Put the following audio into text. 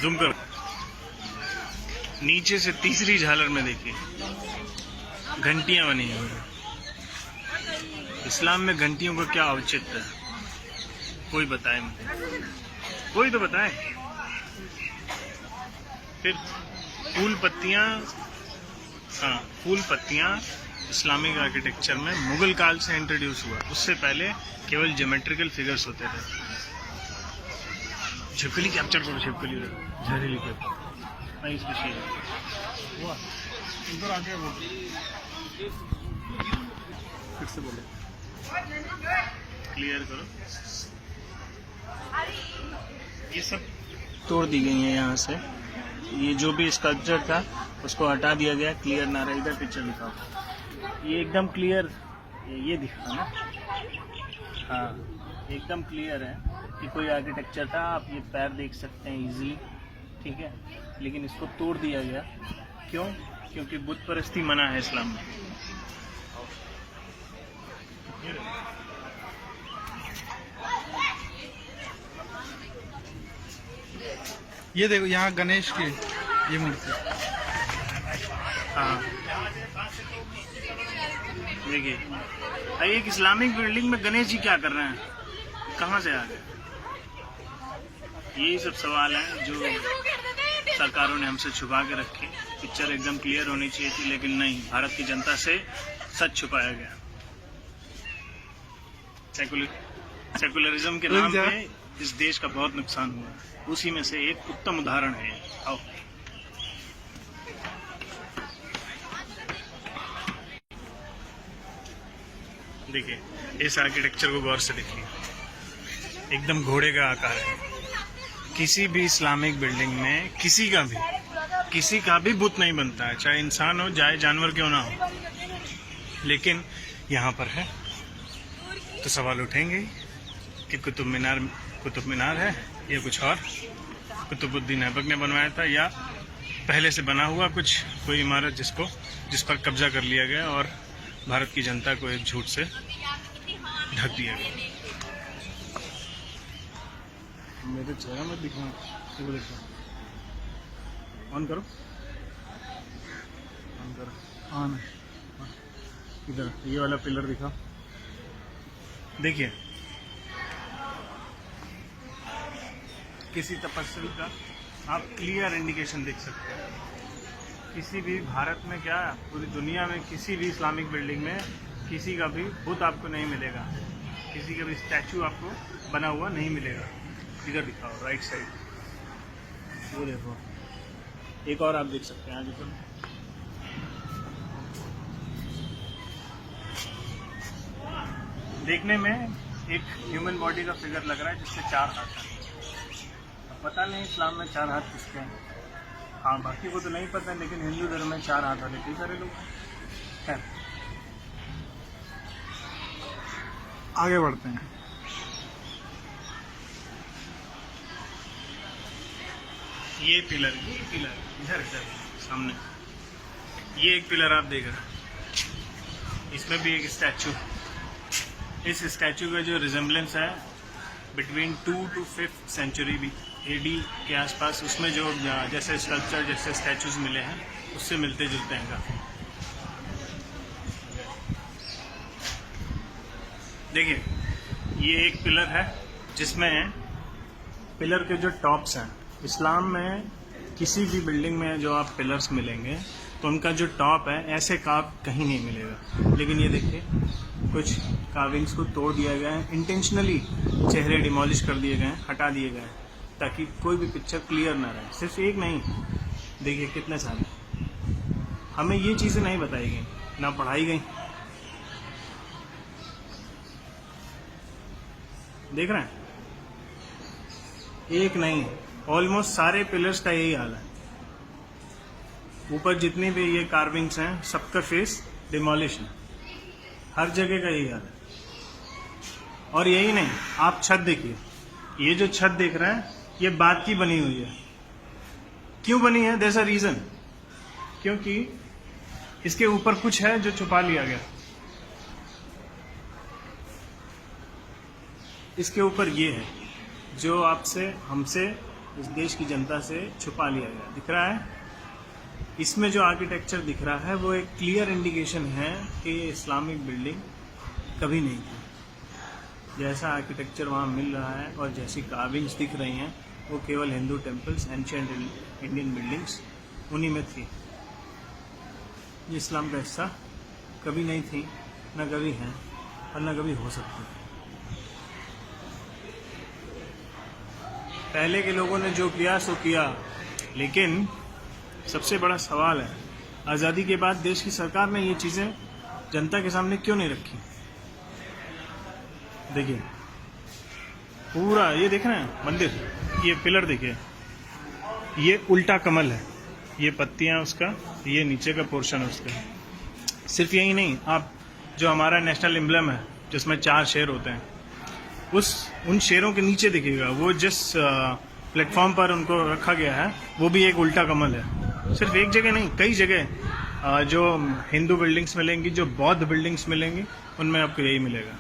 Zoom करो। नीचे से तीसरी झालर में देखिए घंटियां बनी हुई हैं। इस्लाम में घंटियों का क्या औचित्य है, कोई बताए मुझे, कोई तो बताए। फिर फूल पत्तियां, हाँ फूल पत्तियां इस्लामिक आर्किटेक्चर में मुगल काल से इंट्रोड्यूस हुआ। उससे पहले केवल ज्योमेट्रिकल फिगर्स होते थे। छिपकली कैप्चर करो, छिपकली जहरीली पे नहीं इसमें शेर हुआ उधर आके वो फिर से बोलो, क्लियर करो। ये सब तोड़ दी गई है यहाँ से। ये जो भी स्कल्पचर था उसको हटा दिया गया, क्लियर ना रहा। इधर पिक्चर दिखाओ, ये एकदम क्लियर, ये दिखा ना, हाँ एकदम क्लियर है कि कोई आर्किटेक्चर था। आप ये पैर देख सकते हैं इजीली, ठीक है। लेकिन इसको तोड़ दिया गया, क्यों? क्योंकि बुत परस्ती मना है इस्लाम में। ये देखो यहाँ गणेश की ये मूर्ति, हाँ देखिए एक इस्लामिक बिल्डिंग में गणेश जी क्या कर रहे हैं, कहाँ से आ गए? यही सब सवाल हैं जो सरकारों ने हमसे छुपा के रखे। पिक्चर एकदम क्लियर होनी चाहिए थी, लेकिन नहीं, भारत की जनता से सच छुपाया गया। सेकुलरिज्म के नाम पे इस देश का बहुत नुकसान हुआ, उसी में से एक उत्तम उदाहरण है। आओ देखिए, इस आर्किटेक्चर को गौर से देखिए, एकदम घोड़े का आकार है। किसी भी इस्लामिक बिल्डिंग में किसी का भी बुत नहीं बनता है, चाहे इंसान हो चाहे जानवर क्यों ना हो। लेकिन यहाँ पर है तो सवाल उठेंगे कि कुतुब मीनार है या कुछ और, कुतुबुद्दीन ऐबक ने बनवाया था या पहले से बना हुआ कोई इमारत जिस पर कब्जा कर लिया गया और भारत की जनता को एक झूठ से ढक दिया गया। मेरे चेहरा मत दिखाओ, देखो ऑन करो, ऑन। इधर ये वाला पिलर दिखाओ, देखिए किसी तपस्वी का आप क्लियर इंडिकेशन देख सकते हैं। किसी भी भारत में क्या, पूरी दुनिया में किसी भी इस्लामिक बिल्डिंग में किसी का भी बुत आपको नहीं मिलेगा, किसी का भी स्टैचू आपको बना हुआ नहीं मिलेगा। इधर दिखाओ राइट साइड, वो देखो एक और आप देख सकते हैं आगे चलो। देखने में एक ह्यूमन बॉडी का फिगर लग रहा है जिससे 4 हाथ हैं। पता नहीं इस्लाम में 4 हाथ किसके हैं, हाँ बाकी को तो नहीं पता, लेकिन हिंदू धर्म में 4 हाथ वाले कई सारे लोग हैं। आगे बढ़ते हैं। ये पिलर इधर सामने, ये एक पिलर आप देख रहे हैं, इसमें भी एक स्टैचू। इस स्टैचू का जो रिजेम्बलेंस है बिटवीन 2 to 5th सेंचुरी भी AD के आसपास, उसमें जो जैसे स्कल्पचर जैसे स्टैचूज मिले हैं उससे मिलते जुलते हैं काफी। देखिए ये एक पिलर है जिसमें पिलर के जो टॉप्स हैं, इस्लाम में किसी भी बिल्डिंग में जो आप पिलर्स मिलेंगे तो उनका जो टॉप है ऐसे कार्व कहीं नहीं मिलेगा। लेकिन ये देखिए कुछ कार्विंग्स को तोड़ दिया गया है, इंटेंशनली चेहरे डिमोलिश कर दिए गए हैं, हटा दिए गए हैं ताकि कोई भी पिक्चर क्लियर ना रहे। सिर्फ एक नहीं, देखिए कितने सारे। हमें ये चीज़ें नहीं बताई गई, ना पढ़ाई गई। देख रहे हैं, एक नहीं, ऑलमोस्ट सारे पिलर्स का यही हाल है। ऊपर जितनी भी ये कार्विंग्स हैं सबका फेस डिमोलिश है, हर जगह का यही हाल है। और यही नहीं, आप छत देखिए, ये जो छत देख रहे हैं ये बात की बनी हुई है। क्यों बनी है? देयर इज अ रीजन, क्योंकि इसके ऊपर कुछ है जो छुपा लिया गया। इसके ऊपर ये है जो आपसे हमसे इस देश की जनता से छुपा लिया गया। दिख रहा है, इसमें जो आर्किटेक्चर दिख रहा है वो एक क्लियर इंडिकेशन है कि ये इस्लामिक बिल्डिंग कभी नहीं थी। जैसा आर्किटेक्चर वहाँ मिल रहा है और जैसी कार्विंग्स दिख रही हैं वो केवल Hindu temples, ancient Indian buildings उन्हीं में थी। ये इस्लाम का हिस्सा कभी नहीं थी, न कभी हैं और न कभी हो सकती। पहले के लोगों ने जो किया सो किया, लेकिन सबसे बड़ा सवाल है आज़ादी के बाद देश की सरकार ने ये चीज़ें जनता के सामने क्यों नहीं रखी। देखिए पूरा ये देख रहे हैं मंदिर, ये पिलर देखिए, ये उल्टा कमल है, ये पत्तियां उसका, ये नीचे का पोर्शन है उसका। सिर्फ यही नहीं, आप जो हमारा नेशनल एम्ब्लम है जिसमें 4 शेर होते हैं, उन शेरों के नीचे देखिएगा वो जिस प्लेटफॉर्म पर उनको रखा गया है वो भी एक उल्टा कमल है। सिर्फ एक जगह नहीं, कई जगह जो हिंदू बिल्डिंग्स मिलेंगी, जो बौद्ध बिल्डिंग्स मिलेंगी, उनमें आपको यही मिलेगा।